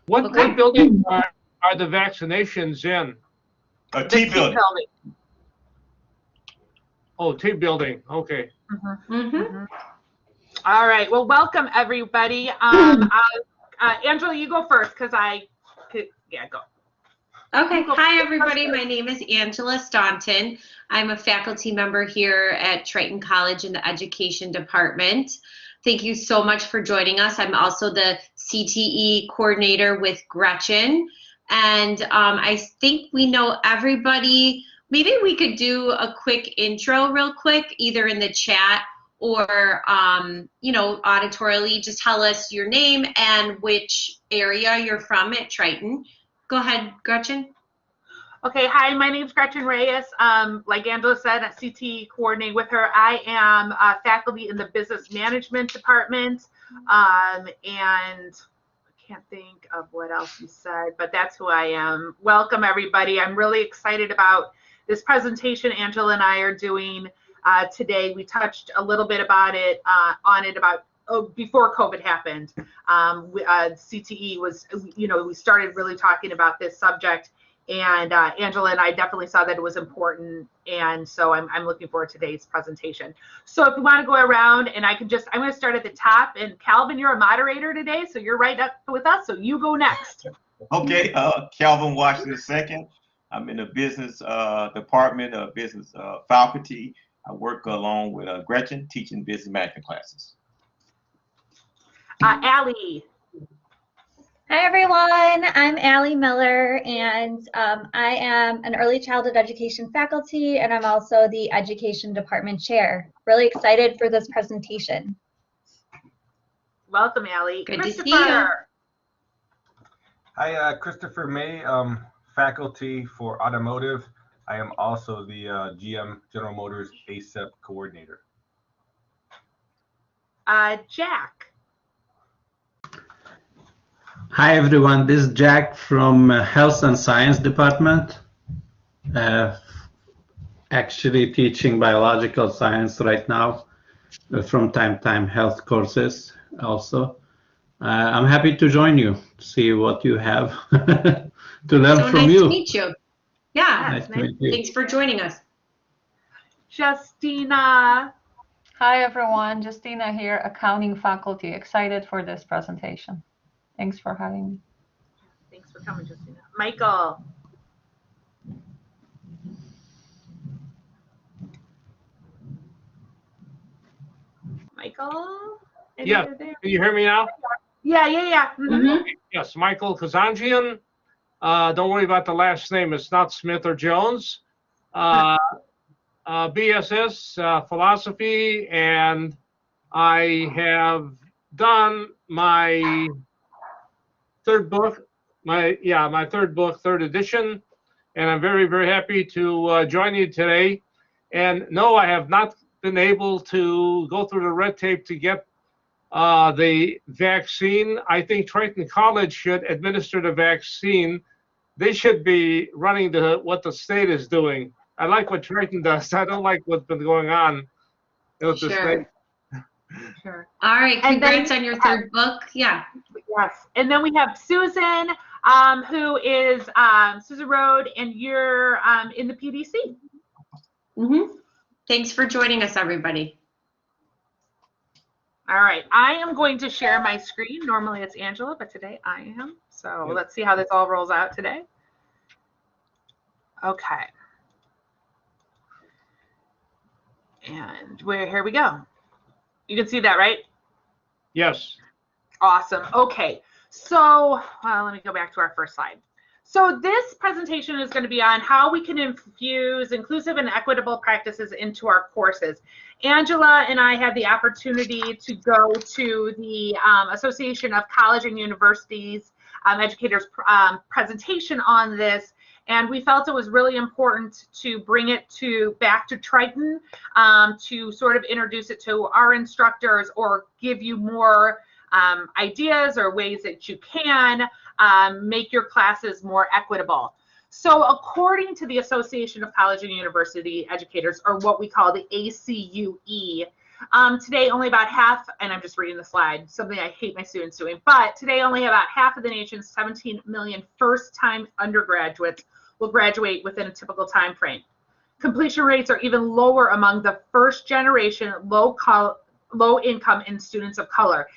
What building are the vaccinations in? A T building. Oh, T building. Okay. All right. Well, welcome everybody. Angela, you go first because go. Okay. Hi, everybody. My name is Angela Staunton. I'm a faculty member here at Triton College in the Education Department. Thank you so much for joining us. I'm also the CTE coordinator with Gretchen. And I think we know everybody. Maybe we could do a quick intro real quick, either in the chat or, auditorily. Just tell us your name and which area you're from at Triton. Go ahead, Gretchen. Okay, hi, my name is Gretchen Reyes. Like Angela said, a CTE coordinator with her. I am faculty in the business management department, and I can't think of what else you said, but that's who I am. Welcome, everybody. I'm really excited about this presentation Angela and I are doing today. We touched a little bit about it, before COVID happened. CTE was, we started really talking about this subject, and Angela and I definitely saw that it was important, and so I'm looking forward to today's presentation. So if you want to go around, and I'm going to start at the top, and Calvin, you're a moderator today, so you're right up with us, so you go next. Okay, Calvin Washington II. I'm in the business department of business faculty. I work along with Gretchen, teaching business management classes. Allie. Hi everyone, I'm Allie Miller, and I am an early childhood education faculty, and I'm also the education department chair. Really excited for this presentation. Welcome, Allie. Good to see you. Hi, Christopher May, faculty for automotive. I am also the GM General Motors ACEP coordinator. Jack. Hi everyone, this is Jack from Health and Science Department. Actually teaching biological science right now, from time to time health courses also. I'm happy to join you, see what you have to learn from you. So nice to meet you. Yeah, nice to meet you. Thanks for joining us. Justina. Hi everyone, Justina here, accounting faculty. Excited for this presentation. Thanks for having me. Thanks for coming, Justina. Michael. Michael? Yeah, can you hear me now? Yeah. Mm-hmm. Yes, Michael Kazanjian. Don't worry about the last name. It's not Smith or Jones. BSS philosophy, and I have done my third book, my third book, third edition, and I'm very, very happy to join you today. And no, I have not been able to go through the red tape to get the vaccine. I think Triton College should administer the vaccine. They should be running what the state is doing. I like what Triton does. I don't like what's been going on with the state. Sure. All right. Congrats on your third book. Yeah. Yes. And then we have Susan, who is Susan Rode, and you're in the PDC. Mm-hmm. Thanks for joining us, everybody. All right. I am going to share my screen. Normally it's Angela, but today I am. So let's see how this all rolls out today. Okay. And here we go. You can see that, right? Yes. Awesome. Okay. So let me go back to our first slide. So this presentation is going to be on how we can infuse inclusive and equitable practices into our courses. Angela and I had the opportunity to go to the Association of College and Universities Educators presentation on this, and we felt it was really important to bring it back to Triton to sort of introduce it to our instructors or give you more ideas or ways that you can make your classes more equitable. So according to the Association of College and University Educators, or what we call the ACUE, Today, only about half, and I'm just reading the slide, something I hate my students doing, but today only about half of the nation's 17 million first-time undergraduates will graduate within a typical time frame. Completion rates are even lower among the first-generation low-income and students of color.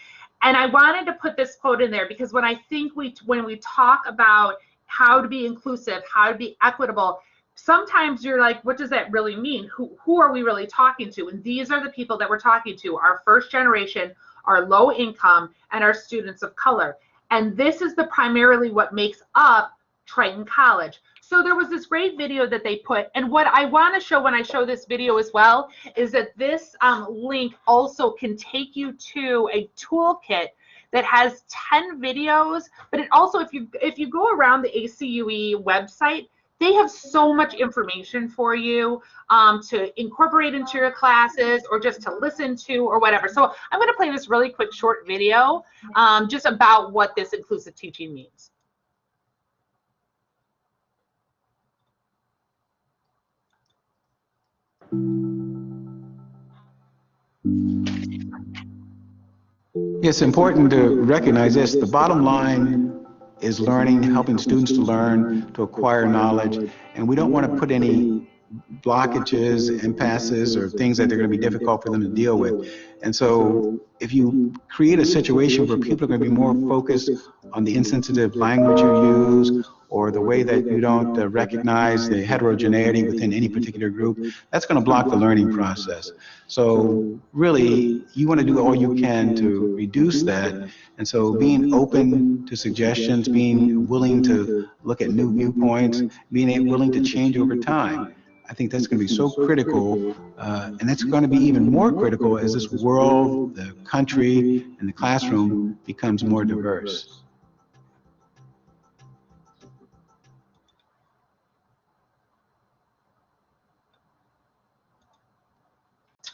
And I wanted to put this quote in there because when we talk about how to be inclusive, how to be equitable, sometimes you're like, what does that really mean? Who are we really talking to? And these are the people that we're talking to, our first generation, our low income, and our students of color. And this is primarily what makes up Triton College. So there was this great video that they put, and what I want to show when I show this video as well is that this link also can take you to a toolkit that has 10 videos, but it also, if you go around the ACUE website, they have so much information for you to incorporate into your classes or just to listen to or whatever. So I'm going to play this really quick short video just about what this inclusive teaching means. It's important to recognize this. The bottom line is learning, helping students to learn, to acquire knowledge, and we don't want to put any blockages, impasses, or things that they're going to be difficult for them to deal with. And so if you create a situation where people are going to be more focused on the insensitive language you use or the way that you don't recognize the heterogeneity within any particular group, that's going to block the learning process. So really, you want to do all you can to reduce that. And so being open to suggestions, being willing to look at new viewpoints, being willing to change over time, I think that's going to be so critical, and that's going to be even more critical as this world, the country, and the classroom becomes more diverse.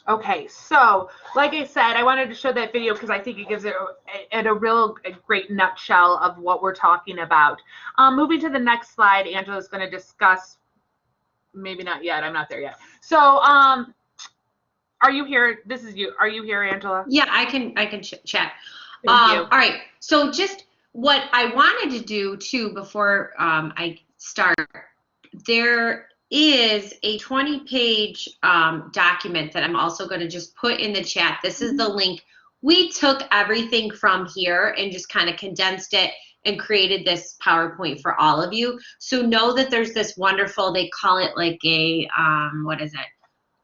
Okay, so like I said, I wanted to show that video because I think it gives it a great nutshell of what we're talking about. Moving to the next slide, Angela's going to discuss. Maybe not yet. I'm not there yet. So, are you here? This is you. Are you here, Angela? Yeah, I can chat. Thank you. All right. So just what I wanted to do too before I start, there is a 20-page document that I'm also going to just put in the chat. This is the link. We took everything from here and just kind of condensed it and created this PowerPoint for all of you. So know that there's this wonderful, they call it like a, what is it?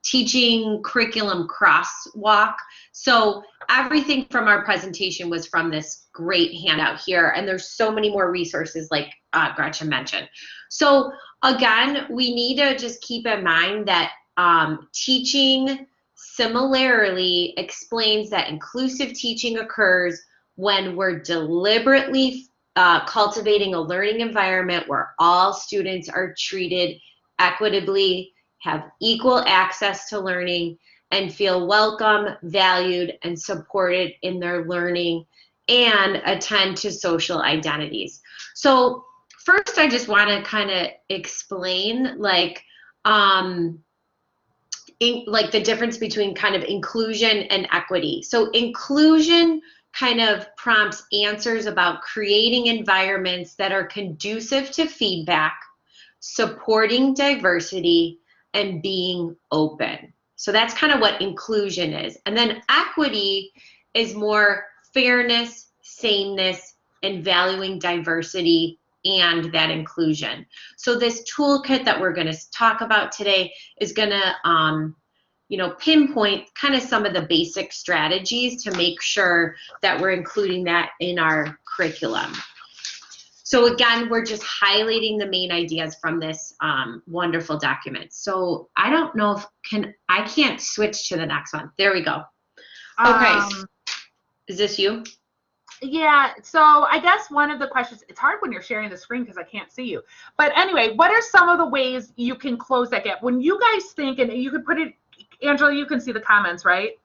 Teaching curriculum crosswalk. So everything from our presentation was from this great handout here. And there's so many more resources like Gretchen mentioned. So again, we need to just keep in mind that teaching similarly explains that inclusive teaching occurs when we're deliberately cultivating a learning environment where all students are treated equitably, have equal access to learning, and feel welcome, valued, and supported in their learning, and attend to social identities. So first, I just want to kind of explain like the difference between kind of inclusion and equity. So inclusion kind of prompts answers about creating environments that are conducive to feedback, supporting diversity, and being open. So that's kind of what inclusion is. And then equity is more fairness, sameness, and valuing diversity and that inclusion. So this toolkit that we're going to talk about today is going to pinpoint kind of some of the basic strategies to make sure that we're including that in our curriculum. So again, we're just highlighting the main ideas from this wonderful document. So I don't know if I can't switch to the next one. There we go. Okay, is this you? Yeah, so I guess one of the questions, it's hard when you're sharing the screen because I can't see you. But anyway, what are some of the ways you can close that gap? When you guys think, and you could put it, Angela, you can see the comments, right?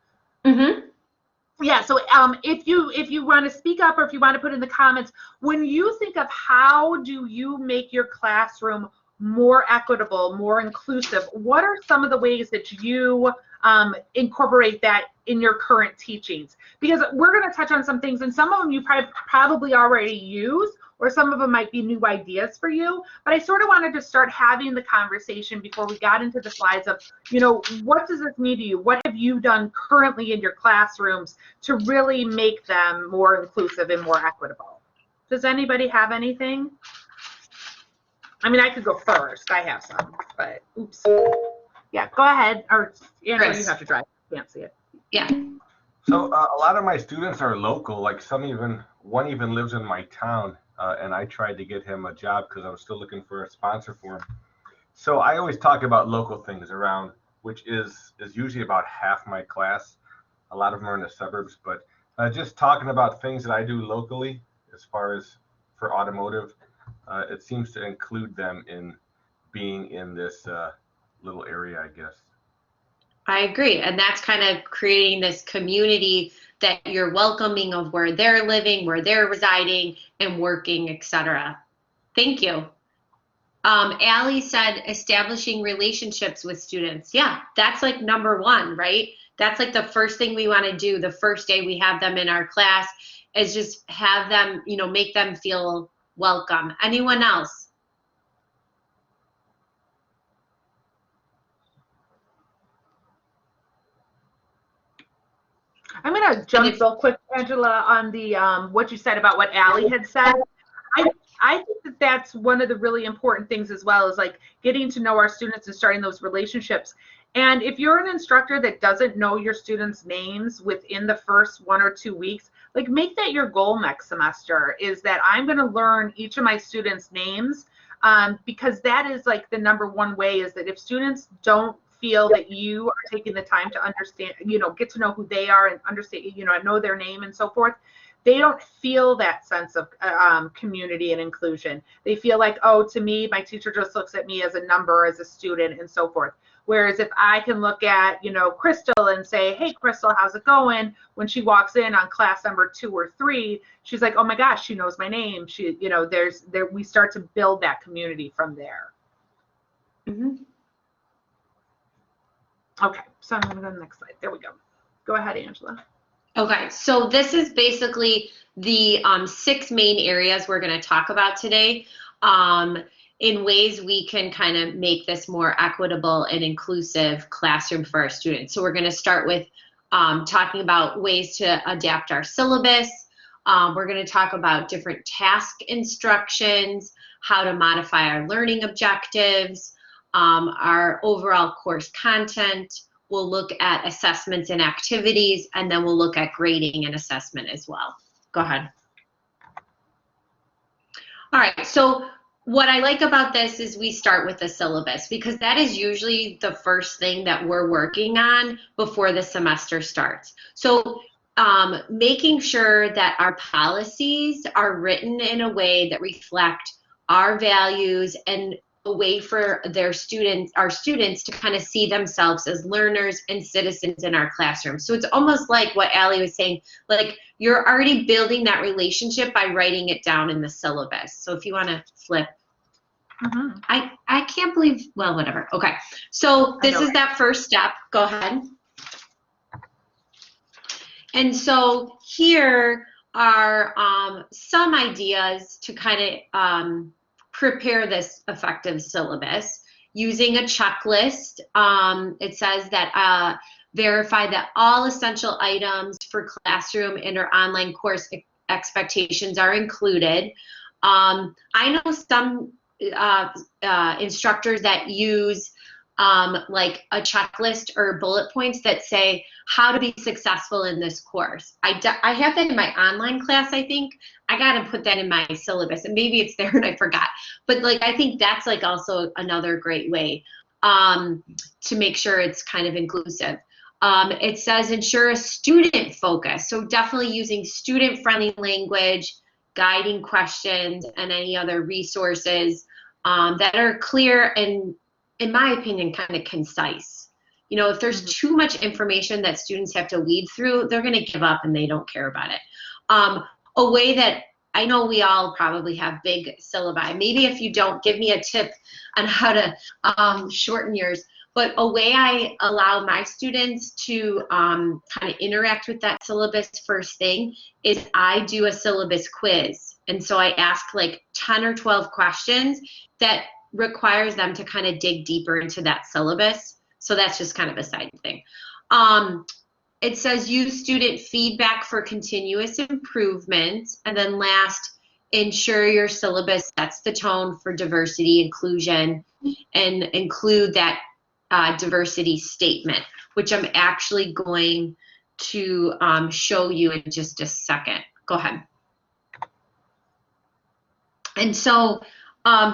Mm-hmm. Yeah, so if you want to speak up or if you want to put in the comments, when you think of how do you make your classroom more equitable, more inclusive, what are some of the ways that you incorporate that in your current teachings? Because we're going to touch on some things, and some of them you probably already use, or some of them might be new ideas for you. But I sort of wanted to start having the conversation before we got into the slides of, you know, what does this mean to you? What have you done currently in your classrooms to really make them more inclusive and more equitable? Does anybody have anything? I mean, I could go first. I have some, but oops. Yeah, go ahead. Or Andrew, you have to drive. Can't see it. Yeah. So a lot of my students are local. Like one even lives in my town, and I tried to get him a job because I was still looking for a sponsor for him. So I always talk about local things around, which is usually about half my class. A lot of them are in the suburbs, but just talking about things that I do locally as far as for automotive, it seems to include them in being in this little area, I guess. I agree. And that's kind of creating this community that you're welcoming of where they're living, where they're residing and working, etc. Thank you. Allie said establishing relationships with students. Yeah, that's like number one, right? That's like the first thing we want to do the first day we have them in our class is just have them, you know, make them feel welcome. Anyone else? I'm going to jump real quick, Angela, on the what you said about what Allie had said. I think that that's one of the really important things as well, is like getting to know our students and starting those relationships. And if you're an instructor that doesn't know your students' names within the first 1 or 2 weeks, like make that your goal next semester, is that I'm going to learn each of my students' names, because that is like the number one way, is that if students don't feel that you are taking the time to understand, you know, get to know who they are and understand, you know their name and so forth, they don't feel that sense of community and inclusion. They feel like, oh, to me, my teacher just looks at me as a number, as a student, and so forth. Whereas if I can look at, you know, Crystal and say, hey, Crystal, how's it going? When she walks in on class number 2 or 3, she's like, oh my gosh, she knows my name. She, you know, we start to build that community from there. Mm-hmm. Okay, so I'm going to go to the next slide. There we go. Go ahead, Angela. Okay, so this is basically the 6 main areas we're going to talk about today in ways we can kind of make this more equitable and inclusive classroom for our students. So we're going to start with talking about ways to adapt our syllabus. We're going to talk about different task instructions, how to modify our learning objectives, our overall course content. We'll look at assessments and activities, and then we'll look at grading and assessment as well. Go ahead. All right, so what I like about this is we start with the syllabus, because that is usually the first thing that we're working on before the semester starts. So making sure that our policies are written in a way that reflect our values and a way for our students to kind of see themselves as learners and citizens in our classroom. So it's almost like what Allie was saying, like you're already building that relationship by writing it down in the syllabus. So if you want to flip. Mm-hmm. I can't believe, well, whatever. Okay, so this is that first step. Go ahead. And so here are some ideas to kind of prepare this effective syllabus using a checklist. It says that verify that all essential items for classroom and or online course expectations are included. I know some instructors that use like a checklist or bullet points that say how to be successful in this course. I have that in my online class, I think. I got to put that in my syllabus, and maybe it's there and I forgot. But like, I think that's like also another great way to make sure it's kind of inclusive. It says ensure a student focus. So definitely using student-friendly language, guiding questions, and any other resources that are clear and, in my opinion, kind of concise. You know, if there's too much information that students have to weed through, they're going to give up and they don't care about it. A way that I know we all probably have big syllabi. Maybe if you don't, give me a tip on how to shorten yours. But a way I allow my students to kind of interact with that syllabus first thing is I do a syllabus quiz. And so I ask like 10 or 12 questions that requires them to kind of dig deeper into that syllabus. So that's just kind of a side thing. It says use student feedback for continuous improvement. And then last, ensure your syllabus sets the tone for diversity, inclusion, and include that diversity statement, which I'm actually going to show you in just a second. Go ahead. And so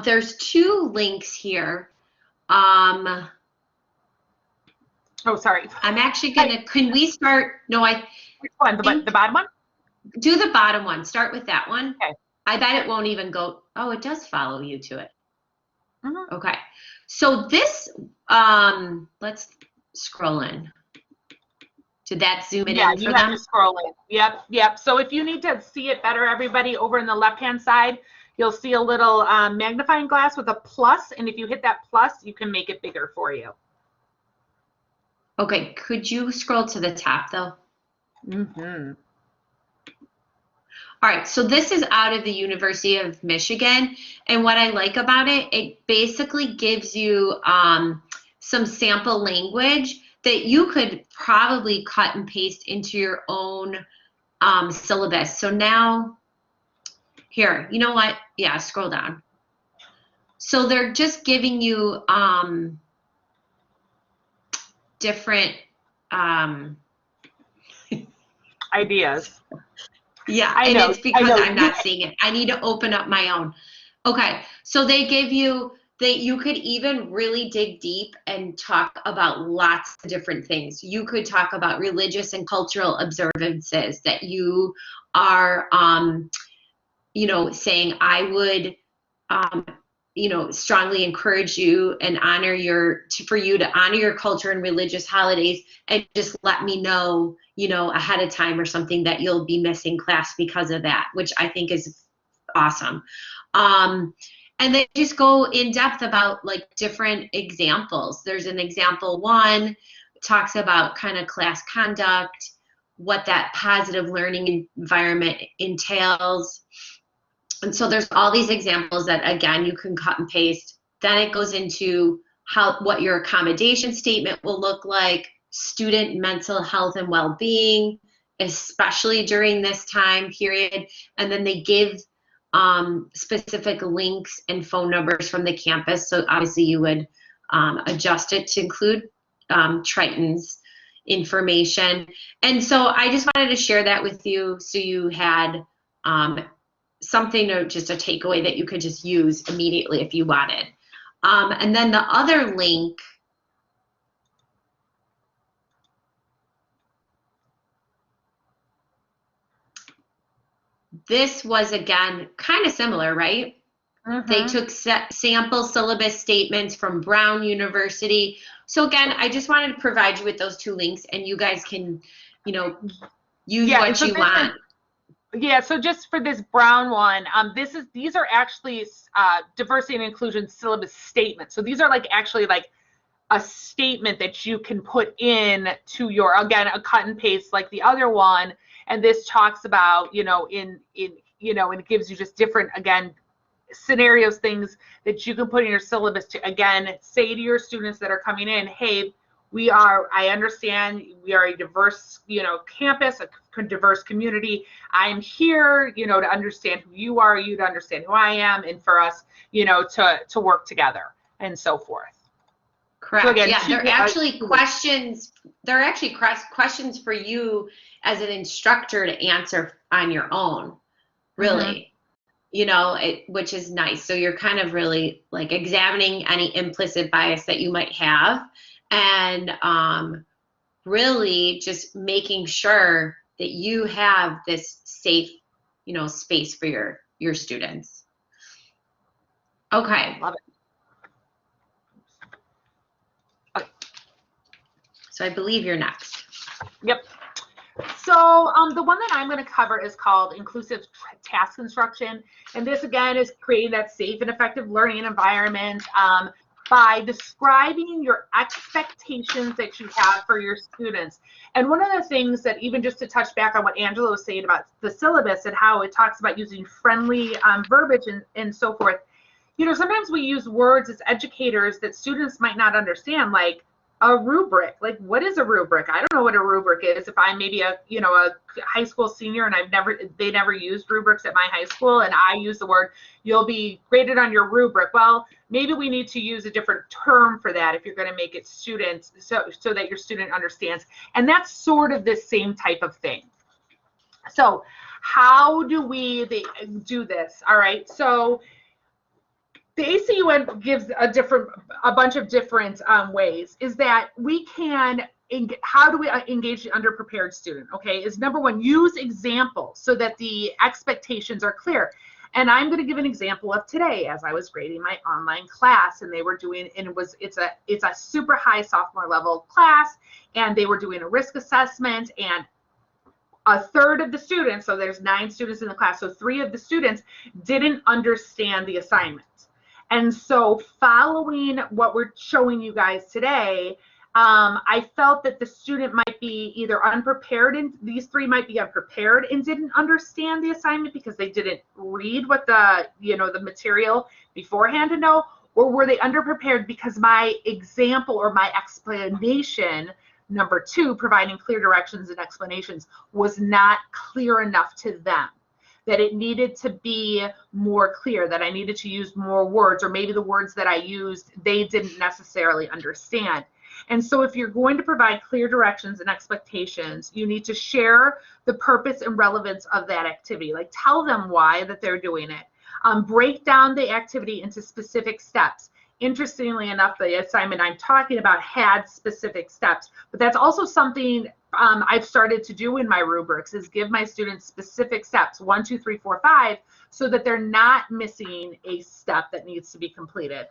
there's two links here. Oh, sorry. I'm actually gonna, can we start, no, Which one, the bottom one? do the bottom one, start with that one. Okay. I bet it won't even go, oh, it does follow you to it. Mhm. Okay, so this, let's scroll in. Did that zoom it Yeah, in for you have them? to scroll in. Yep. So if you need to see it better, everybody, over in the left-hand side, you'll see a little magnifying glass with a plus, and if you hit that plus, you can make it bigger for you. Okay, could you scroll to the top though? Mm-hmm. All right, so this is out of the University of Michigan, and what I like about it, it basically gives you some sample language that you could probably cut and paste into your own syllabus. So now, here, you know what? Yeah, scroll down. So they're just giving you different Ideas. Yeah, I and know, it's because I know. I'm not seeing it. I need to open up my own. Okay, so they give you that you could even really dig deep and talk about lots of different things. You could talk about religious and cultural observances that you are, you know, saying I would, you know, strongly encourage you and honor for you to honor your culture and religious holidays, and just let me know, you know, ahead of time or something that you'll be missing class because of that, which I think is awesome. And they just go in depth about like different examples. There's an example one, talks about kind of class conduct, what that positive learning environment entails. And so there's all these examples that, again, you can cut and paste. Then it goes into what your accommodation statement will look like, student mental health and well-being, especially during this time period. And then they give specific links and phone numbers from the campus. So obviously you would adjust it to include Triton's information. And so I just wanted to share that with you so you had something, or just a takeaway that you could just use immediately if you wanted. And then the other link, this was again kind of similar, right? Mm-hmm. They took sample syllabus statements from Brown University. So again, I just wanted to provide you with those two links, and you guys can, you know, use what you want. Yeah, so just for this Brown one, these are actually diversity and inclusion syllabus statements. So these are like actually like a statement that you can put in to your, again, a cut and paste like the other one. And this talks about, you know, and it gives you just different, again, scenarios, things that you can put in your syllabus to, again, say to your students that are coming in, hey, I understand we are a diverse, you know, campus, a diverse community. I'm here, you know, to understand who you are, you to understand who I am, and for us, you know, to work together and so forth. Correct. So again, yeah, they're actually questions. They're actually questions for you as an instructor to answer on your own, really. Mm-hmm. You know, which is nice. So you're kind of really like examining any implicit bias that you might have, and really just making sure that you have this safe, you know, space for your students. Okay. Love it. So I believe you're next. Yep. So the one that I'm going to cover is called inclusive task construction. And this, again, is creating that safe and effective learning environment by describing your expectations that you have for your students. And one of the things that, even just to touch back on what Angela was saying about the syllabus and how it talks about using friendly verbiage and so forth, you know, sometimes we use words as educators that students might not understand, like a rubric. Like, what is a rubric? I don't know what a rubric is. If I'm maybe a high school senior and they never used rubrics at my high school, and I use the word, you'll be graded on your rubric. Well, maybe we need to use a different term for that if you're going to make it students, so that your student understands. And that's sort of the same type of thing. So how do we do this? All right. So the ACUE gives a bunch of different ways. Is that we can, how do we engage the underprepared student? Okay, is number one, use examples so that the expectations are clear. And I'm going to give an example of today as I was grading my online class, and they were doing, and it's a super high sophomore level class, and they were doing a risk assessment, and a third of the students, so there's 9 students in the class, so 3 of the students didn't understand the assignment. And so following what we're showing you guys today, I felt that the student might be either unprepared, and these 3 might be unprepared and didn't understand the assignment because they didn't read what the material beforehand to know, or were they underprepared because my example or my explanation, number 2, providing clear directions and explanations, was not clear enough to them, that it needed to be more clear, that I needed to use more words, or maybe the words that I used, they didn't necessarily understand. And so if you're going to provide clear directions and expectations, you need to share the purpose and relevance of that activity. Like, tell them why that they're doing it. Break down the activity into specific steps. Interestingly enough, the assignment I'm talking about had specific steps, but that's also something I've started to do in my rubrics, is give my students specific steps, 1, 2, 3, 4, 5, so that they're not missing a step that needs to be completed.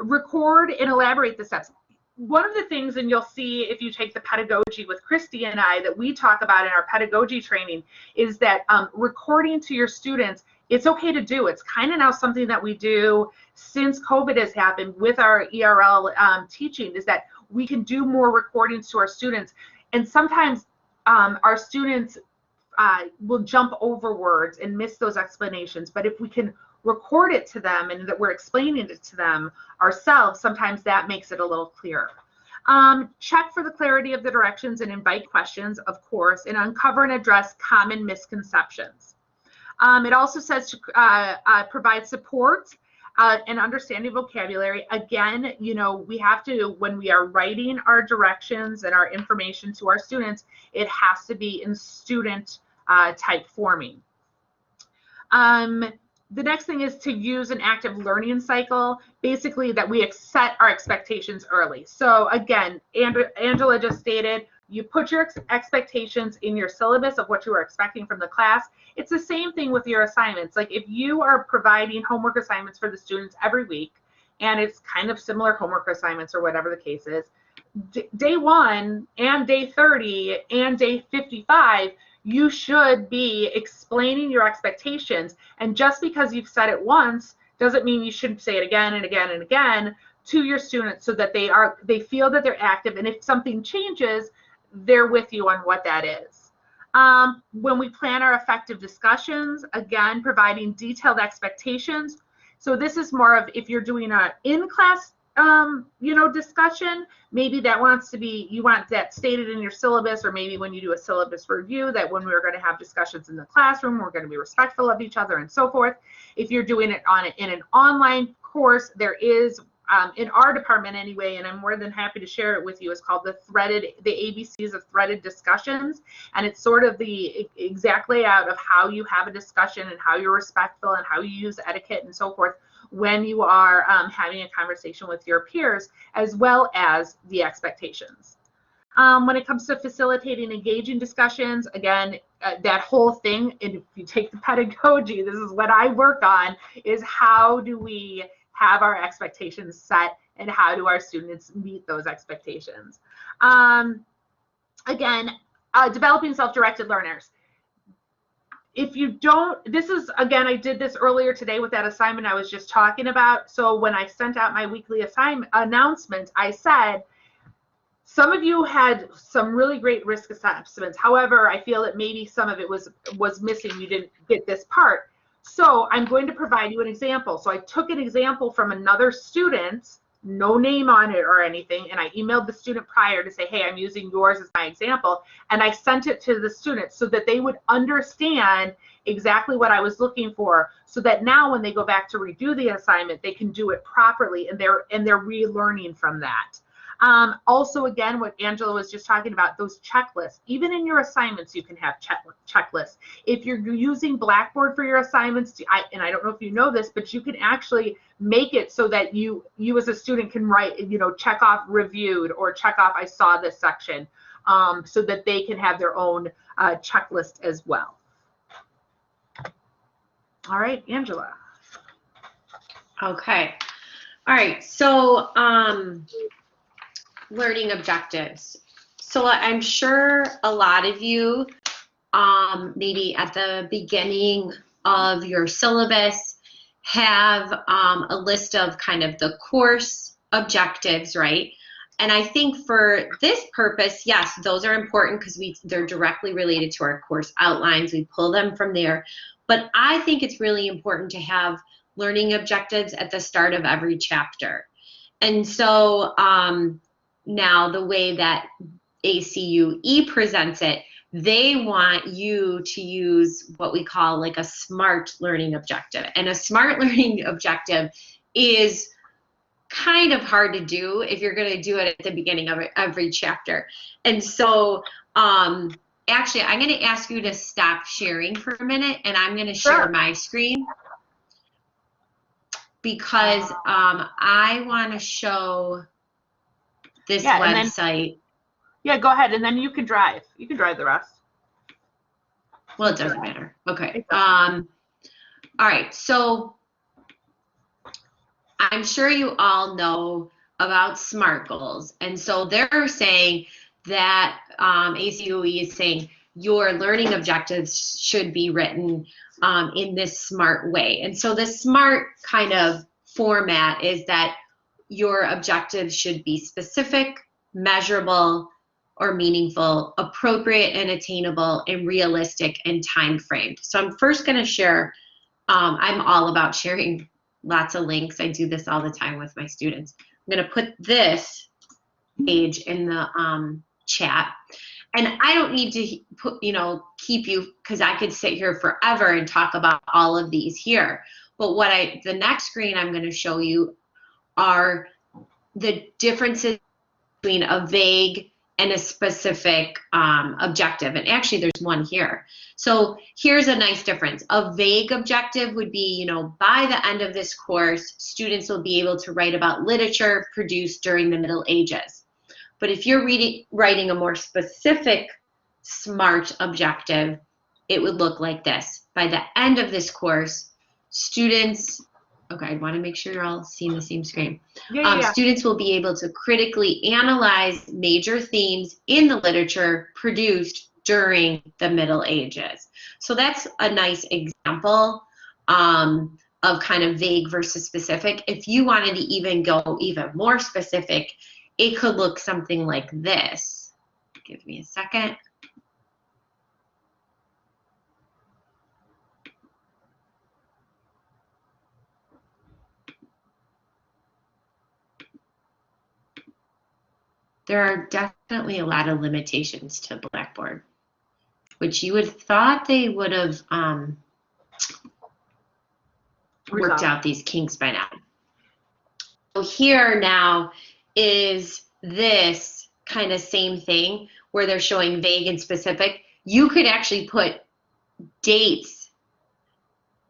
Record and elaborate the steps. One of the things, and you'll see if you take the pedagogy with Christy and I, that we talk about in our pedagogy training, is that recording to your students, it's okay to do. It's kind of now something that we do since COVID has happened with our ERL teaching, is that we can do more recordings to our students. And sometimes our students will jump over words and miss those explanations. But if we can record it to them and that we're explaining it to them ourselves, sometimes that makes it a little clearer. Check for the clarity of the directions and invite questions, of course, and uncover and address common misconceptions. It also says to provide support and understanding vocabulary. Again, we have to, when we are writing our directions and our information to our students, it has to be in student type forming. The next thing is to use an active learning cycle, basically that we set our expectations early. So again, Angela just stated, you put your expectations in your syllabus of what you are expecting from the class. It's the same thing with your assignments. Like, if you are providing homework assignments for the students every week, and it's kind of similar homework assignments or whatever the case is, day 1 and day 30 and day 55, you should be explaining your expectations. And just because you've said it once doesn't mean you shouldn't say it again and again and again to your students, so that they feel that they're active, and if something changes, they're with you on what that is. When we plan our effective discussions, again, providing detailed expectations. So this is more of, if you're doing a in-class discussion, maybe that wants to be, you want that stated in your syllabus, or maybe when you do a syllabus review, that when we're going to have discussions in the classroom, we're going to be respectful of each other and so forth. If you're doing it in an online course, there is, in our department anyway, and I'm more than happy to share it with you, is called the ABCs of threaded discussions. And it's sort of the exact layout of how you have a discussion and how you're respectful and how you use etiquette and so forth when you are having a conversation with your peers, as well as the expectations. When it comes to facilitating engaging discussions, again, that whole thing, and if you take the pedagogy, this is what I work on, is how do we have our expectations set, and how do our students meet those expectations? Again, developing self-directed learners. If you don't, this is, again, I did this earlier today with that assignment I was just talking about. So when I sent out my weekly assignment announcement, I said, some of you had some really great risk assessments. However, I feel that maybe some of it was missing. You didn't get this part. So I'm going to provide you an example. So I took an example from another student, no name on it or anything, and I emailed the student prior to say, hey, I'm using yours as my example, and I sent it to the student so that they would understand exactly what I was looking for, so that now when they go back to redo the assignment, they can do it properly, and they're relearning from that. Also, again, what Angela was just talking about, those checklists. Even in your assignments, you can have checklists. If you're using Blackboard for your assignments, and I don't know if you know this, but you can actually make it so that you as a student can write, check off reviewed or check off I saw this section, so that they can have their own checklist as well. All right, Angela. Okay. All right. So, learning objectives. So I'm sure a lot of you, maybe at the beginning of your syllabus, have a list of kind of the course objectives, right? And I think for this purpose, yes, those are important because they're directly related to our course outlines. We pull them from there. But I think it's really important to have learning objectives at the start of every chapter. And so, now the way that ACUE presents it, they want you to use what we call like a SMART learning objective. And a SMART learning objective is kind of hard to do if you're going to do it at the beginning of every chapter. And so actually, I'm going to ask you to stop sharing for a minute, and I'm going to share my screen, because I want to show this website. Yeah, go ahead, and then you can drive. You can drive the rest. Well, it doesn't matter. Okay. All right. So I'm sure you all know about SMART goals. And so they're saying that ACUE is saying your learning objectives should be written in this SMART way. And so the SMART kind of format is that your objectives should be specific, measurable, or meaningful, appropriate and attainable, and realistic and time framed. So I'm first going to share, I'm all about sharing lots of links. I do this all the time with my students. I'm going to put this page in the chat. And I don't need to put, keep you, because I could sit here forever and talk about all of these here. But the next screen I'm going to show you are the differences between a vague and a specific objective. And actually, there's one here. So here's a nice difference. A vague objective would be, by the end of this course, students will be able to write about literature produced during the Middle Ages. But if you're writing a more specific SMART objective, it would look like this. By the end of this course, students, okay, I want to make sure you're all seeing the same screen. Students will be able to critically analyze major themes in the literature produced during the Middle Ages. So that's a nice example of kind of vague versus specific. If you wanted to even go even more specific, it could look something like this. Give me a second. There are definitely a lot of limitations to Blackboard, which you would have thought they would have worked out these kinks by now. So here now is this kind of same thing where they're showing vague and specific. You could actually put dates.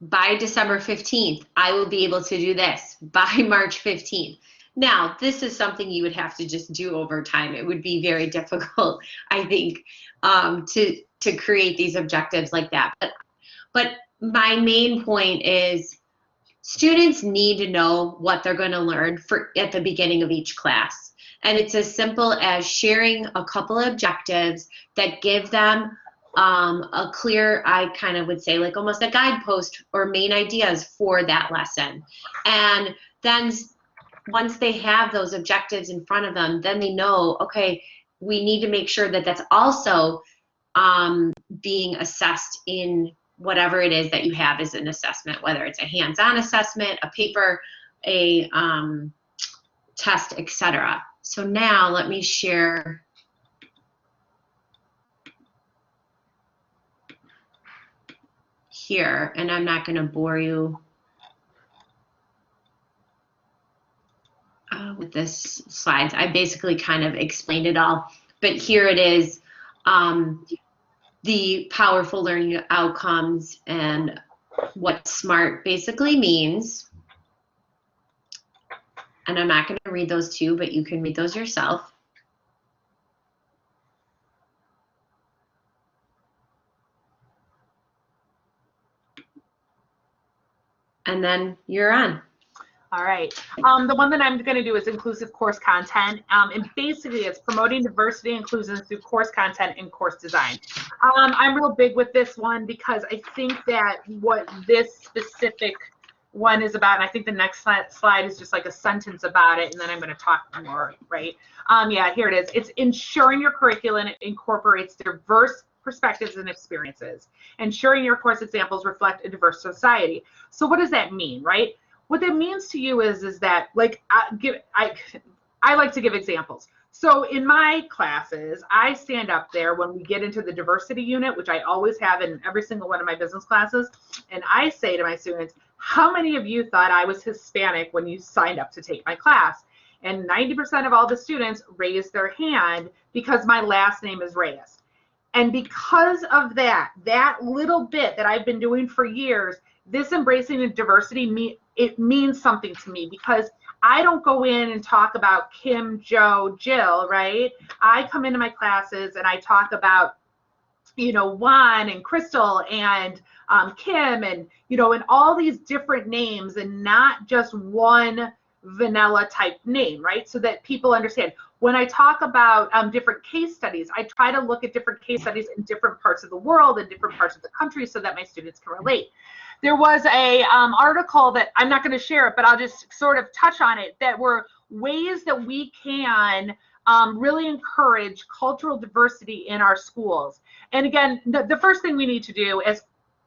By December 15th, I will be able to do this. By March 15th. Now, this is something you would have to just do over time. It would be very difficult, I think, to create these objectives like that. But my main point is students need to know what they're going to learn at the beginning of each class. And it's as simple as sharing a couple of objectives that give them a clear, I kind of would say like almost a guidepost or main ideas for that lesson. And then once they have those objectives in front of them, then they know, okay, we need to make sure that that's also being assessed in whatever it is that you have as an assessment, whether it's a hands-on assessment, a paper, a test, etc. So now let me share here, and I'm not going to bore you with this slides. I basically kind of explained it all, but here it is, the powerful learning outcomes and what SMART basically means. And I'm not going to read those to you, but you can read those yourself. And then you're on. All right. The one that I'm going to do is inclusive course content. And basically, it's promoting diversity and inclusion through course content and course design. I'm real big with this one because I think that what this specific one is about, and I think the next slide is just like a sentence about it, and then I'm going to talk more, right? Yeah, here it is. It's ensuring your curriculum incorporates diverse perspectives and experiences, ensuring your course examples reflect a diverse society. So what does that mean, right? What that means to you is that, like, I like to give examples. So in my classes, I stand up there when we get into the diversity unit, which I always have in every single one of my business classes, and I say to my students, how many of you thought I was Hispanic when you signed up to take my class? And 90% of all the students raised their hand because my last name is Reyes. And because of that little bit that I've been doing for years, this embracing of diversity, it means something to me, because I don't go in and talk about Kim, Joe, Jill, right? I come into my classes and I talk about, you know, Juan and Crystal and Kim and, you know, and all these different names, and not just one vanilla type name, right? So that people understand. When I talk about different case studies, I try to look at different case studies in different parts of the world and different parts of the country so that my students can relate. There was a article that I'm not going to share it, but I'll just sort of touch on it, that were ways that we can really encourage cultural diversity in our schools. And again, the first thing we need to do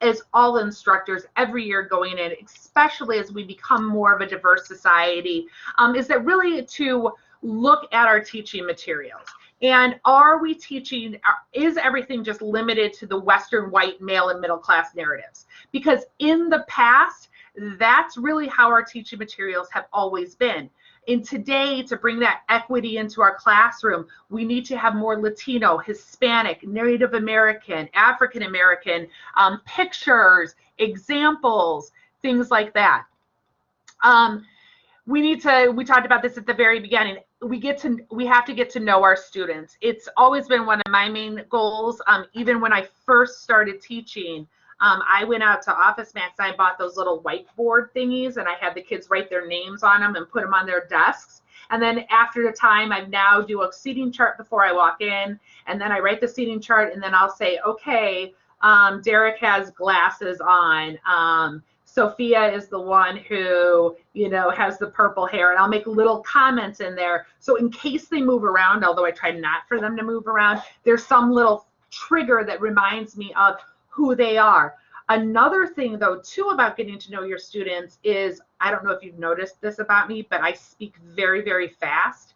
as all instructors every year going in, especially as we become more of a diverse society, is that really to look at our teaching materials. And are we teaching, is everything just limited to the Western white male and middle class narratives? Because in the past, that's really how our teaching materials have always been. And today, to bring that equity into our classroom, we need to have more Latino, Hispanic, Native American, African American pictures, examples, things like that. We talked about this at the very beginning. We have to get to know our students. It's always been one of my main goals. Even when I first started teaching, I went out to Office Max and I bought those little whiteboard thingies, and I had the kids write their names on them and put them on their desks. And then after the time, I now do a seating chart before I walk in, and then I write the seating chart, and then I'll say, okay, Derek has glasses on. Sophia is the one who, you know, has the purple hair, and I'll make little comments in there. So in case they move around, although I try not for them to move around, there's some little trigger that reminds me of who they are. Another thing, though, too, about getting to know your students is, I don't know if you've noticed this about me, but I speak very, very fast.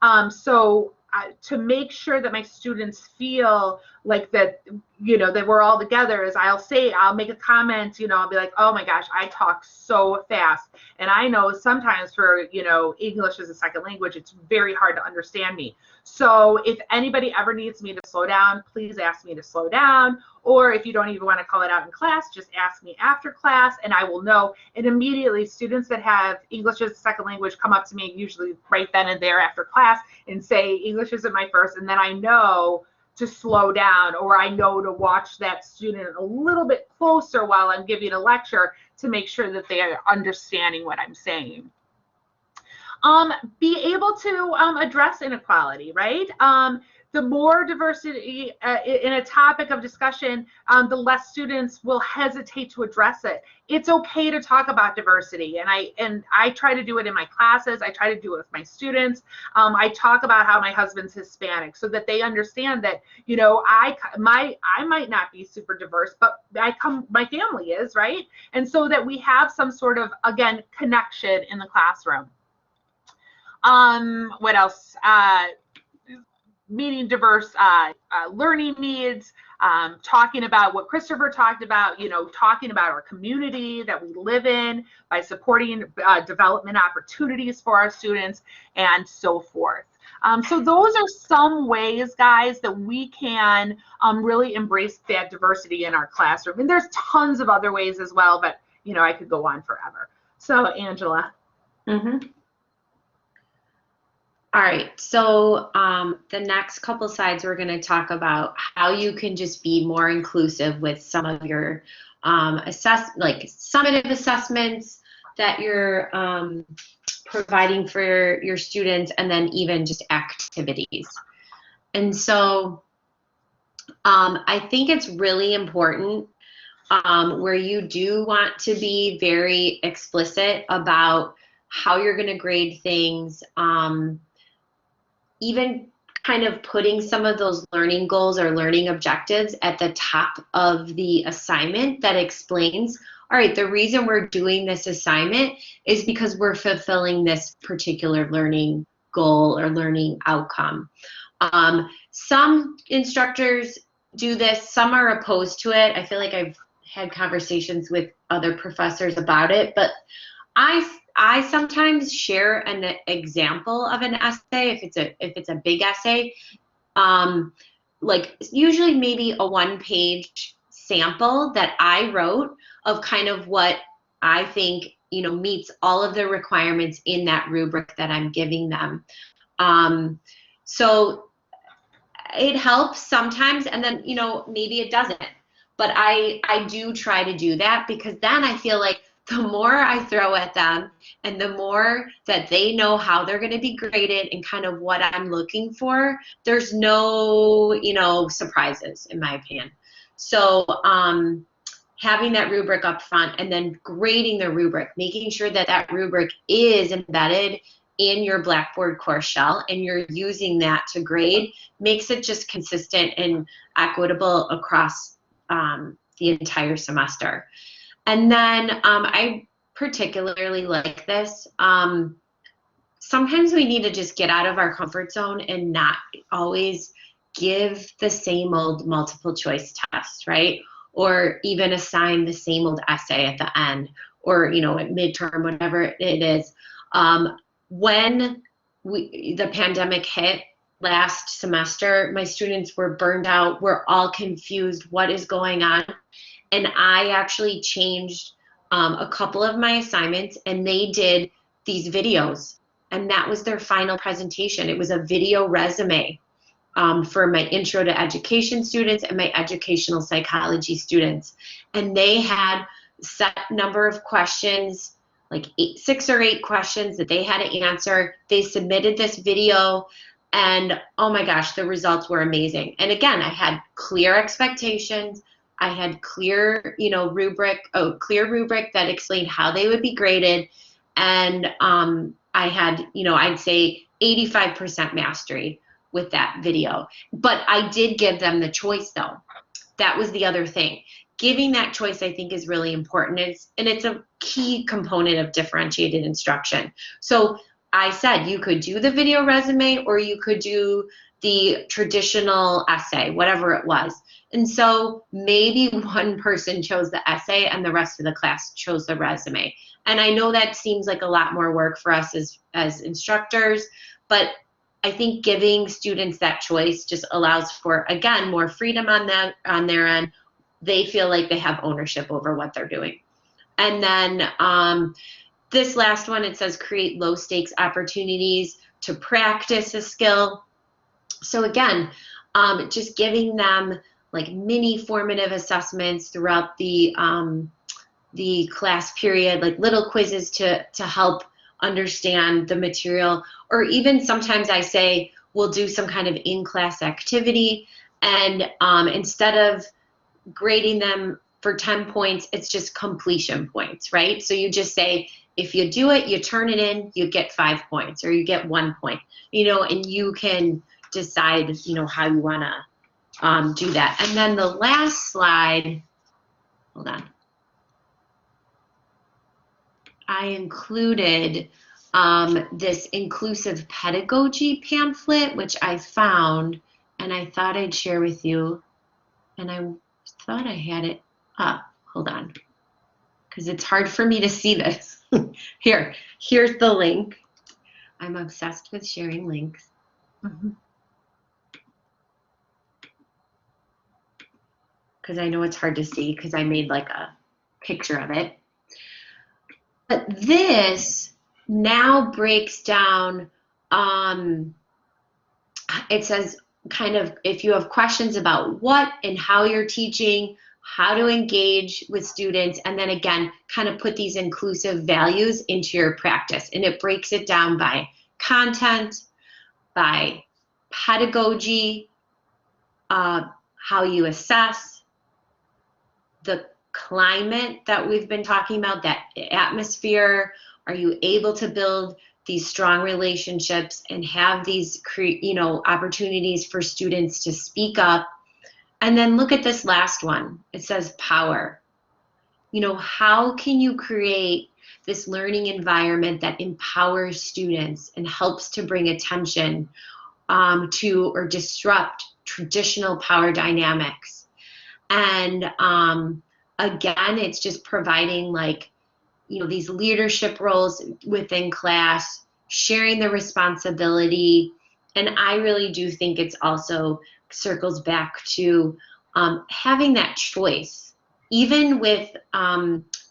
To make sure that my students feel like that, you know, that we're all together, is I'll make a comment, you know, I'll be like, oh my gosh, I talk so fast. And I know sometimes for, you know, English as a second language, it's very hard to understand me. So if anybody ever needs me to slow down, please ask me to slow down. Or if you don't even want to call it out in class, just ask me after class and I will know. And immediately, students that have English as a second language come up to me, usually right then and there after class, and say, English isn't my first. And then I know to slow down, or I know to watch that student a little bit closer while I'm giving a lecture to make sure that they are understanding what I'm saying. Be able to address inequality, right? The more diversity in a topic of discussion, the less students will hesitate to address it. It's okay to talk about diversity, and I try to do it in my classes. I try to do it with my students. I talk about how my husband's Hispanic, so that they understand that, you know, I might not be super diverse, but my family is, right? And so that we have some sort of, again, connection in the classroom. What else? Meeting diverse learning needs, talking about what Christopher talked about, you know, talking about our community that we live in by supporting development opportunities for our students, and so forth. So those are some ways, guys, that we can really embrace that diversity in our classroom. And there's tons of other ways as well, but, you know, I could go on forever. So, Angela. Mm-hmm. All right, so the next couple slides, we're going to talk about how you can just be more inclusive with some of your summative assessments that you're providing for your students, and then even just activities. And so I think it's really important where you do want to be very explicit about how you're going to grade things, even kind of putting some of those learning goals or learning objectives at the top of the assignment that explains, all right, the reason we're doing this assignment is because we're fulfilling this particular learning goal or learning outcome. Some instructors do this, some are opposed to it. I feel like I've had conversations with other professors about it, but I sometimes share an example of an essay if it's a big essay, like usually maybe a one-page sample that I wrote of kind of what I think, you know, meets all of the requirements in that rubric that I'm giving them. So it helps sometimes, and then, you know, maybe it doesn't. But I do try to do that, because then I feel like the more I throw at them and the more that they know how they're going to be graded and kind of what I'm looking for, there's no, you know, surprises, in my opinion. So having that rubric up front and then grading the rubric, making sure that that rubric is embedded in your Blackboard course shell and you're using that to grade, makes it just consistent and equitable across the entire semester. And then I particularly like this. Sometimes we need to just get out of our comfort zone and not always give the same old multiple choice test, right? Or even assign the same old essay at the end, or, you know, at midterm, whatever it is. When the pandemic hit last semester, my students were burned out. We're all confused. What is going on? And I actually changed a couple of my assignments, and they did these videos, and that was their final presentation. It was a video resume for my intro to education students and my educational psychology students. And they had a set number of questions, like 6 or 8 questions that they had to answer. They submitted this video, and oh my gosh, the results were amazing. And again, I had clear expectations. I had clear, you know, clear rubric that explained how they would be graded. And I had, you know, I'd say 85% mastery with that video. But I did give them the choice, though. That was the other thing. Giving that choice, I think, is really important. And it's a key component of differentiated instruction. So I said you could do the video resume, or you could do the traditional essay, whatever it was. And so maybe one person chose the essay and the rest of the class chose the resume. And I know that seems like a lot more work for us as instructors, but I think giving students that choice just allows for, again, more freedom on their end. They feel like they have ownership over what they're doing. And then this last one, it says create low stakes opportunities to practice a skill. So again, just giving them like mini formative assessments throughout the class period, like little quizzes to help understand the material. Or even sometimes I say we'll do some kind of in-class activity, and instead of grading them for 10 points, it's just completion points, right? So you just say, if you do it, you turn it in, you get 5 points, or you get 1 point, you know, and you can decide, you know, how you want to do that. And then the last slide, hold on. I included this inclusive pedagogy pamphlet, which I found, and I thought I'd share with you. And I thought I had it up. Hold on, because it's hard for me to see this. Here's the link. I'm obsessed with sharing links. Because I know it's hard to see because I made like a picture of it. But this now breaks down, it says kind of if you have questions about what and how you're teaching, how to engage with students, and then again, kind of put these inclusive values into your practice. And it breaks it down by content, by pedagogy, how you assess, the climate that we've been talking about, that atmosphere. Are you able to build these strong relationships and have these, you know, opportunities for students to speak up? And then look at this last one. It says power. You know, how can you create this learning environment that empowers students and helps to bring attention to or disrupt traditional power dynamics? And again, it's just providing, like, you know, these leadership roles within class, sharing the responsibility. And I really do think it's also circles back to having that choice. Even with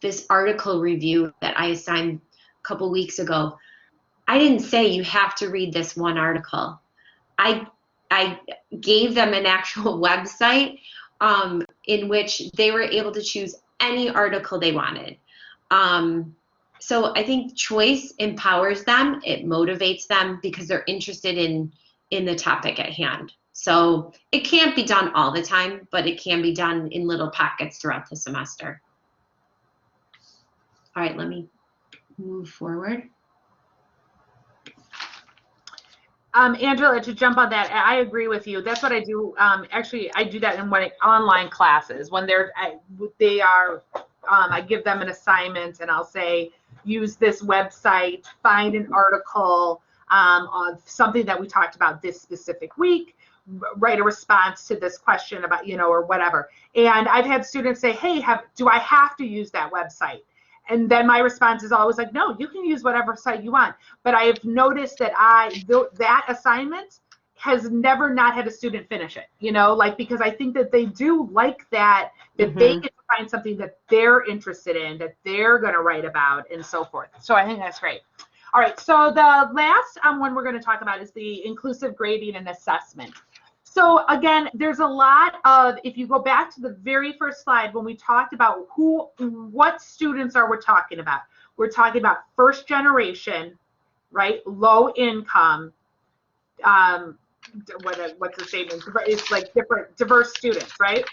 this article review that I assigned a couple weeks ago, I didn't say you have to read this one article. I gave them an actual website in which they were able to choose any article they wanted. So I think choice empowers them, it motivates them because they're interested in the topic at hand. So it can't be done all the time, but it can be done in little pockets throughout the semester. All right, let me move forward. Angela, to jump on that, I agree with you. That's what I do. Actually, I do that in online classes. When I give them an assignment and I'll say, use this website, find an article of something that we talked about this specific week, write a response to this question about, you know, or whatever. And I've had students say, hey, do I have to use that website? And then my response is always like, no, you can use whatever site you want. But I have noticed that that assignment has never not had a student finish it, you know, like, because I think that they do like that they get to find something that they're interested in, that they're going to write about, and so forth. So I think that's great. All right, so the last one we're going to talk about is the inclusive grading and assessment. So again, there's a lot of, if you go back to the very first slide when we talked about what students are we talking about? We're talking about first generation, right? Low income, what's the statement? It's like diverse students, right?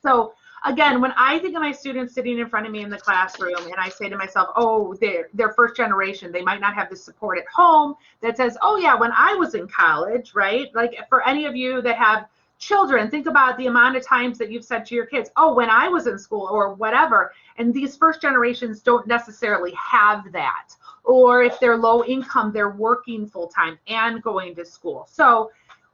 So again, when I think of my students sitting in front of me in the classroom and I say to myself, oh, they're first generation, they might not have the support at home that says, oh yeah, when I was in college, right? Like for any of you that have children, think about the amount of times that you've said to your kids, oh, when I was in school or whatever. And these first generations don't necessarily have that. Or if they're low income, they're working full time and going to school. So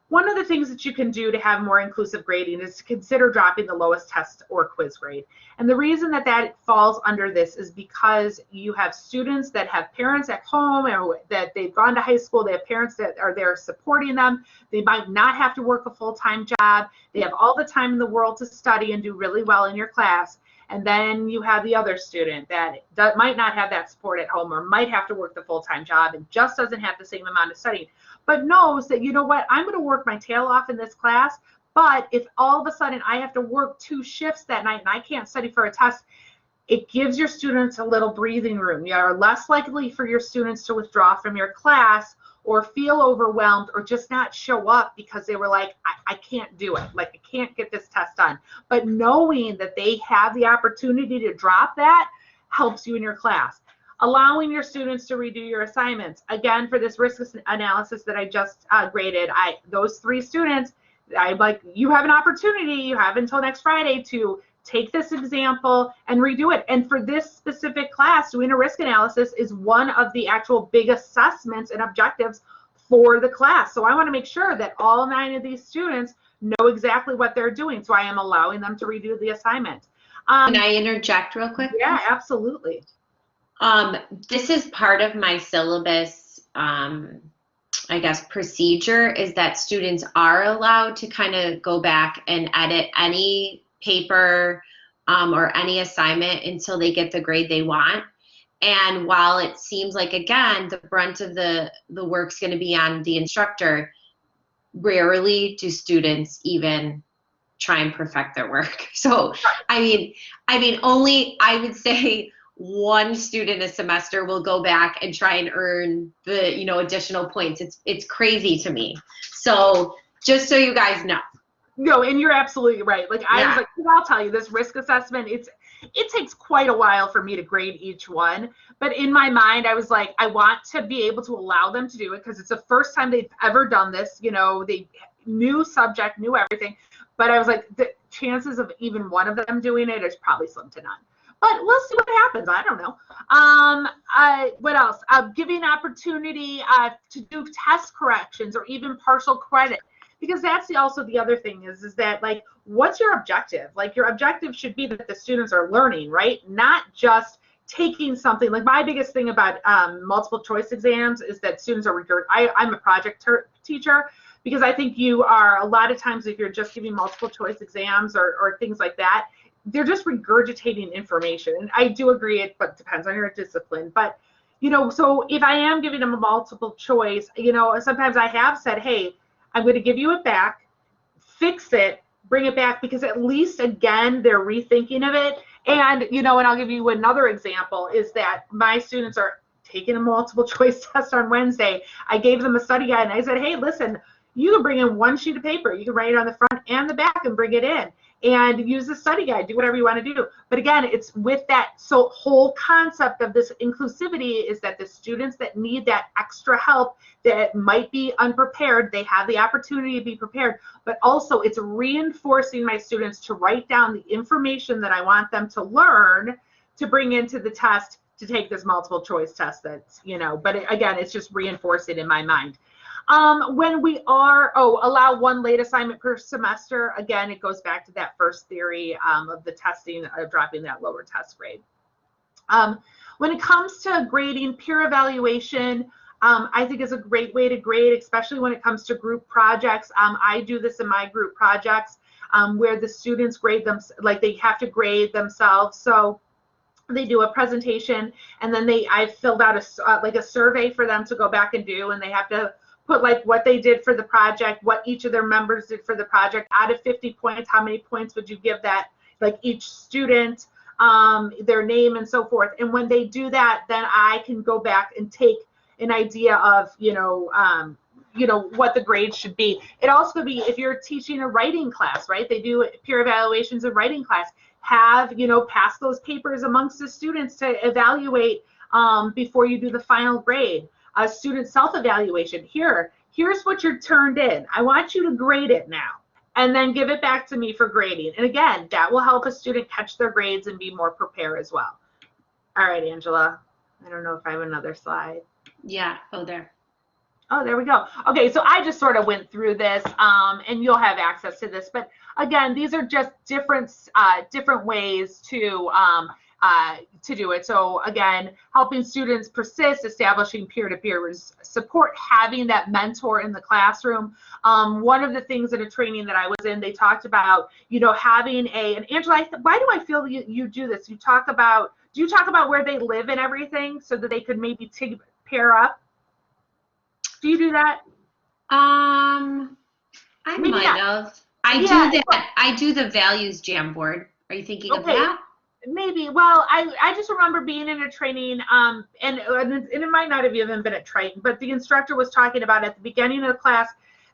one of the things that you can do to have more inclusive grading is to consider dropping the lowest test or quiz grade. And the reason that falls under this is because you have students that have parents at home or that they've gone to high school, they have parents that are there supporting them. They might not have to work a full-time job. They have all the time in the world to study and do really well in your class. And then you have the other student that might not have that support at home or might have to work the full-time job and just doesn't have the same amount of studying, but knows that, you know what, I'm going to work my tail off in this class, but if all of a sudden I have to work 2 shifts that night and I can't study for a test, it gives your students a little breathing room. You are less likely for your students to withdraw from your class or feel overwhelmed or just not show up because they were like, I can't do it. Like, I can't get this test done. But knowing that they have the opportunity to drop that helps you in your class. Allowing your students to redo your assignments. Again, for this risk analysis that I just graded, those 3 students, I'm like, you have an opportunity, you have until next Friday to take this example and redo it. And for this specific class, doing a risk analysis is one of the actual big assessments and objectives for the class. So I want to make sure that all 9 of these students know exactly what they're doing. So I am allowing them to redo the assignment. Can I interject real quick? Yeah, absolutely. This is part of my syllabus, I guess, procedure, is that students are allowed to kind of go back and edit any paper or any assignment until they get the grade they want. And while it seems like, again, the brunt of the work's going to be on the instructor, rarely do students even try and perfect their work. So, I mean, only, I would say, 1 student a semester will go back and try and earn the, additional points. It's crazy to me. So just so you guys know. No, and you're absolutely right. Like, I was like, I'll tell you, this risk assessment, it takes quite a while for me to grade each one. But in my mind, I was like, I want to be able to allow them to do it because it's the first time they've ever done this. They knew subject, knew everything. But I was like, the chances of even one of them doing it is probably slim to none. But we'll see what happens. I don't know. What else? Giving opportunity to do test corrections or even partial credit. Because that's also the other thing is that, like, what's your objective? Like, your objective should be that the students are learning, right? Not just taking something. Like, my biggest thing about multiple choice exams is that students are I'm a project teacher, because I think you are, a lot of times, if you're just giving multiple choice exams or things like that, they're just regurgitating information. And I do agree, it depends on your discipline. But, so if I am giving them a multiple choice, sometimes I have said, hey, I'm going to give you it back, fix it, bring it back, because at least, again, they're rethinking of it. And, and I'll give you another example is that my students are taking a multiple choice test on Wednesday. I gave them a study guide and I said, hey, listen, you can bring in 1 sheet of paper. You can write it on the front and the back and bring it in and use the study guide, do whatever you want to do. But again, it's with that whole concept of this inclusivity is that the students that need that extra help that might be unprepared, they have the opportunity to be prepared, but also it's reinforcing my students to write down the information that I want them to learn to bring into the test to take this multiple choice test that's, but again, it's just reinforcing in my mind. When we allow 1 late assignment per semester, again, it goes back to that first theory of the testing, dropping that lower test grade. When it comes to grading, peer evaluation, I think is a great way to grade, especially when it comes to group projects. I do this in my group projects where the students grade them, like they have to grade themselves. So they do a presentation and then I filled out a survey for them to go back and do, and they have to put like what they did for the project, what each of their members did for the project. Out of 50 points, how many points would you give that, like each student, their name and so forth. And when they do that, then I can go back and take an idea of, what the grades should be. It also could be if you're teaching a writing class, right? They do peer evaluations of writing class. Have, pass those papers amongst the students to evaluate before you do the final grade. Student self-evaluation. Here's what you're turned in. I want you to grade it now, and then give it back to me for grading. And again, that will help a student catch their grades and be more prepared as well. All right, Angela. I don't know if I have another slide. Yeah. Oh, there. Oh, there we go. Okay, so I just sort of went through this, and you'll have access to this. But again, these are just different ways to do it. So again, helping students persist, establishing peer-to-peer support, having that mentor in the classroom. One of the things in a training that I was in, they talked about, having and Angela, why do I feel you do this? Do you talk about where they live and everything so that they could maybe pair up? Do you do that? I Maybe might not. have. I do the values jam board. Are you thinking of that? Maybe. Well, I just remember being in a training, and it might not have even been at Triton, but the instructor was talking about at the beginning of the class,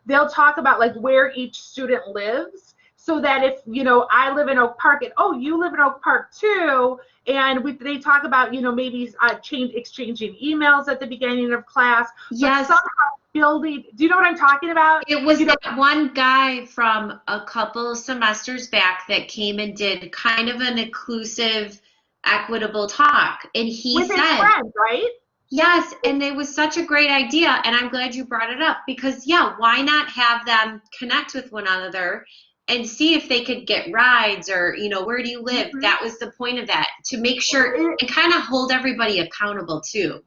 they'll talk about like where each student lives, so that if, you know, I live in Oak Park and, oh, you live in Oak Park too, and they talk about, you know, maybe exchanging emails at the beginning of class. Yes. But somehow building, do you know what I'm talking about? It was you know, that one guy from a couple semesters back that came and did kind of an inclusive, equitable talk. And he with said, his friends, right? yes, and it was such a great idea. And I'm glad you brought it up because, yeah, why not have them connect with one another and see if they could get rides or, you know, where do you live? Mm-hmm. That was the point of that, to make sure and kind of hold everybody accountable too.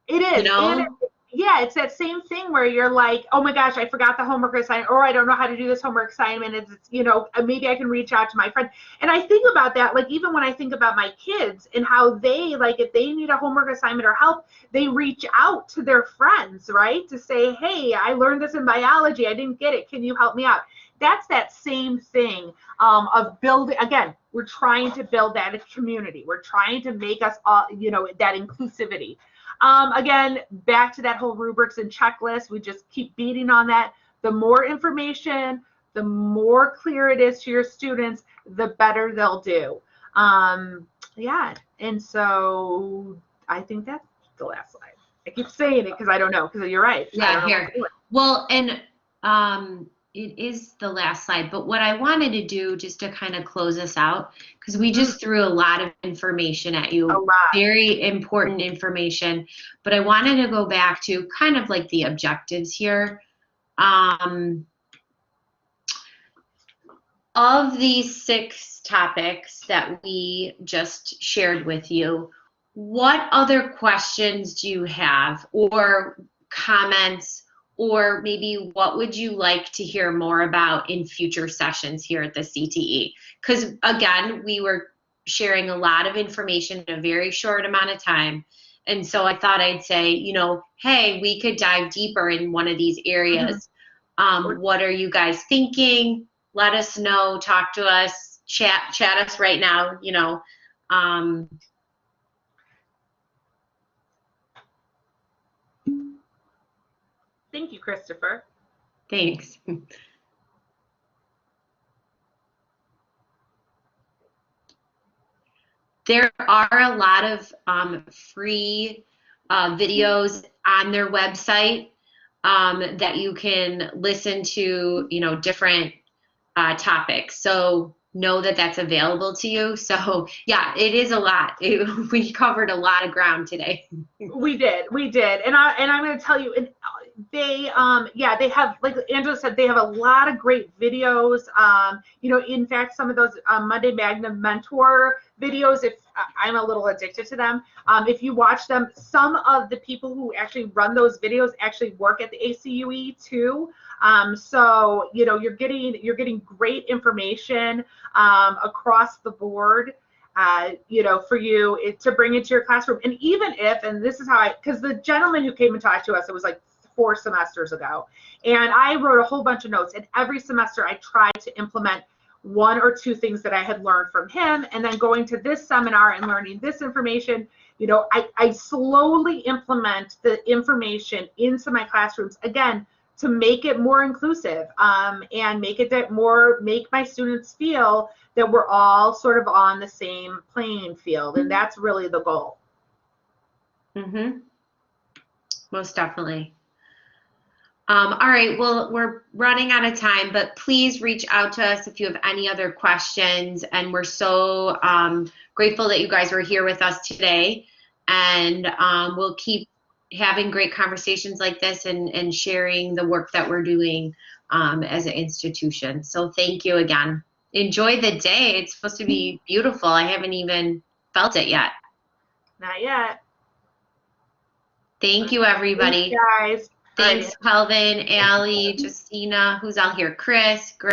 It is. You know? And yeah, it's that same thing where you're like, oh my gosh, I forgot the homework assignment, or I don't know how to do this homework assignment. It's, you know, maybe I can reach out to my friend. And I think about that, like even when I think about my kids and how they, like if they need a homework assignment or help, they reach out to their friends, right? To say, hey, I learned this in biology. I didn't get it. Can you help me out? That's that same thing of building. Again, we're trying to build that community. We're trying to make us all, you know, that inclusivity. Again, back to that whole rubrics and checklist, we just keep beating on that. The more information, the more clear it is to your students, the better they'll do. Yeah, and so I think that's the last slide. I keep saying it because I don't know, because you're right. Yeah, here. Well, and it is the last slide, but what I wanted to do just to kind of close us out, because we just threw a lot of information at you, a lot. Very important information, but I wanted to go back to kind of like the objectives here. Of these 6 topics that we just shared with you, what other questions do you have, or comments, or maybe what would you like to hear more about in future sessions here at the CTE? Because again, we were sharing a lot of information in a very short amount of time. And so I thought I'd say, you know, hey, we could dive deeper in one of these areas. What are you guys thinking? Let us know, talk to us, chat us right now, you know. Thank you, Christopher. Thanks. There are a lot of free videos on their website that you can listen to, you know, different topics. So know that that's available to you. So yeah, it is a lot. We covered a lot of ground today. We did, and I'm going to tell you, they they have, like Angela said, they have a lot of great videos. You know, in fact, some of those Monday Magnum Mentor videos, if I'm a little addicted to them, if you watch them, some of the people who actually run those videos actually work at the ACUE too. So you know, you're getting great information across the board. You know, for you to bring into your classroom. And even if, and this is how because the gentleman who came and talked to us, it was like 4 semesters ago, and I wrote a whole bunch of notes, and every semester I tried to implement 1 or 2 things that I had learned from him, and then going to this seminar and learning this information, you know, I slowly implement the information into my classrooms, again, to make it more inclusive, and make my students feel that we're all sort of on the same playing field, and that's really the goal. Most definitely. All right, well, we're running out of time, but please reach out to us if you have any other questions. And we're so grateful that you guys were here with us today. And we'll keep having great conversations like this and sharing the work that we're doing as an institution. So thank you again. Enjoy the day. It's supposed to be beautiful. I haven't even felt it yet. Not yet. Thank you, everybody. Thanks, guys. Thanks, Calvin, Allie, Justina, who's out here, Chris,